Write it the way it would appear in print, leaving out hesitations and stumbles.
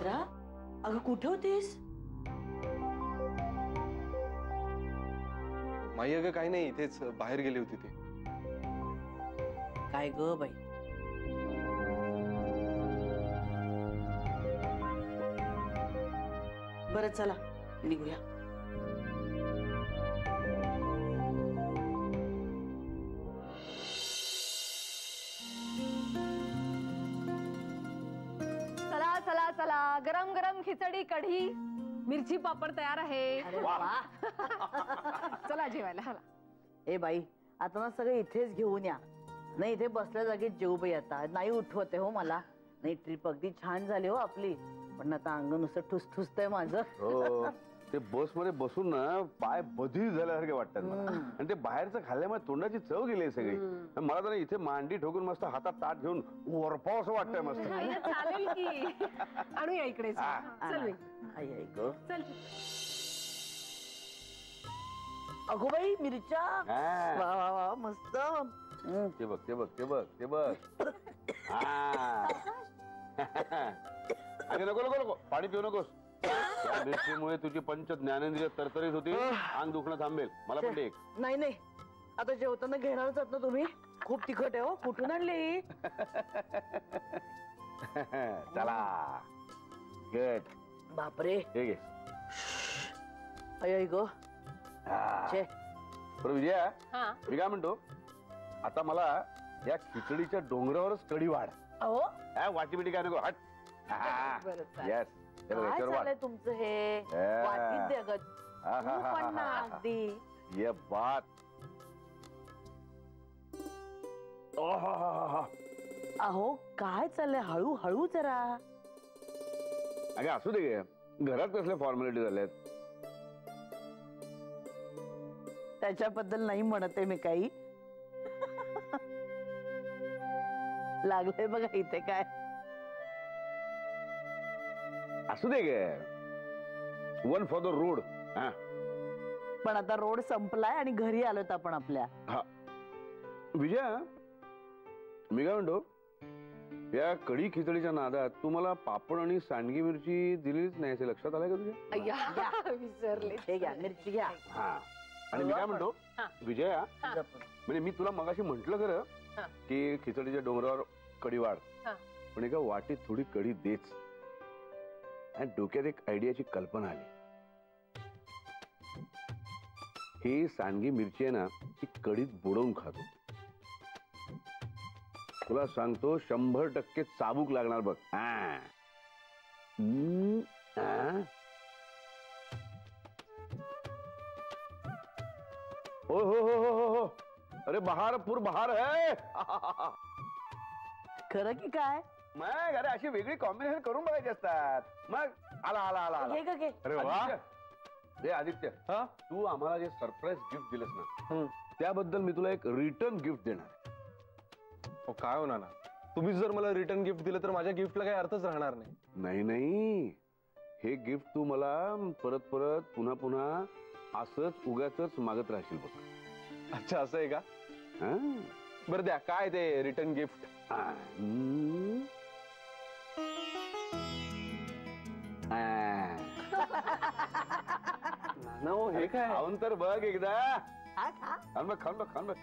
आद्रा, अगं कुठे होतीस? माई अगं काही नाही, इथेच बाहेर गेली होती ती. काय ग बाई? बरं चला निघूया. चला चला चला, गरम गरम खिचडी कढी मिरची पापड तयार आहे. चला जेवायला. चला. ए बाई, आता ना सगळे इथेच घेऊन या. नाही इथे बसल्या जागेत जेऊ बाई. आता नाही उठवते हो मला. नाही ट्रिप अगदी छान झाली हो आपली, पण आता अंग नुसतं ठुसठुसतंय माझं. हो, ते बस मध्ये बसून ना पाय बधीर झाल्यासारखे वाटतात मला. आणि ते बाहेरचं खाल्ल्यामुळे तोंडाची चव गेली सगळी. मला तर इथे मांडी ठोकून मस्त हातात ताट घेऊन वरपाव असं वाटतंय मस्त. चालेल की आणूया इकडे. चल आई आई ग. चल. अगो बाई मिरच्या. वा वा वा मस्त. ते बघ ते बघ ते बघ ते बघ. अरे नको नको नको, पाणी पिऊ नकोस. या मिरचीमुळे तुझी पंच ज्ञानेंद्रिय तरतरीत होती, अंग दुखणं थांबेल. मला पण एक. नाही नाही, आता जेवताना घेणारच आहात ना तुम्ही. खूप तिखट आहे हो. कुठून आणली? चला गुड. बापरे. हे घे. आई आई ग. बरं विजया, मी काय म्हणतो, आता मला या खिचडीच्या डोंगरावरच कढी वाढ. अहो वाटी बिटी काय नको. हट. येस. काय झालंय तुमचं हे? वाटीत द्या ग. पण ना अगदी. ये बात. अहो काय चाललंय? हळू हळू जरा. अगं असू दे, घरात कसल्या फॉर्मॅलिटी झाल्यात. त्याच्याबद्दल नाही म्हणते मी काही. लागलंय बघा इथे काय. असू दे गे. One for the road. पण आता रोड संपलाय आणि घरी आलोत आपण आपल्या. हा विजया, मी काय म्हणतो, या कढी खिचडीच्या नादात तू मला पापड आणि सांडगी मिरची दिलीच नाही, असे लक्षात आलंय का तुझ्या? विसरले. हे घ्या मिरची घ्या. हा. आणि मी काय म्हणतो विजया, म्हणजे मी तुला मगाशी म्हंटल खरं की खिचडीच्या डोंगरावर कढी वाढ, पण एका वाटीत थोडी कढी देच. आणि डोक्यात एक आयडियाची कल्पना आली. ही सांडगी मिरची आहे ना, ती कढीत बुडवून खातो. तुला सांगतो 100% चाबूक लागणार बघ. हो हो हो हो हो हो. अरे बहार पूर बहार है. खरं की काय? मग अरे अशी वेगळी कॉम्बिनेशन करून बघायची असतात. मग आला आला आला आला. अरे वा. रे आदित्य, तू आम्हाला जे सरप्राईज गिफ्ट दिलंस ना, त्याबद्दल मी तुला एक रिटर्न गिफ्ट देणार. काय होणार ना, तुम्हीच जर मला रिटर्न गिफ्ट दिलं तर माझ्या गिफ्टला काही अर्थच राहणार नाही. नाही नाही, हे गिफ्ट तू मला परत परत पुन्हा पुन्हा असंच उगाच मागत राहशील बघ. अच्छा असं आहे का? बरं द्या, काय ते रिटर्न गिफ्ट? हे काय खाऊन तर बघ एकदा. खाऊन बघ खाऊन बघ खाऊन बघ.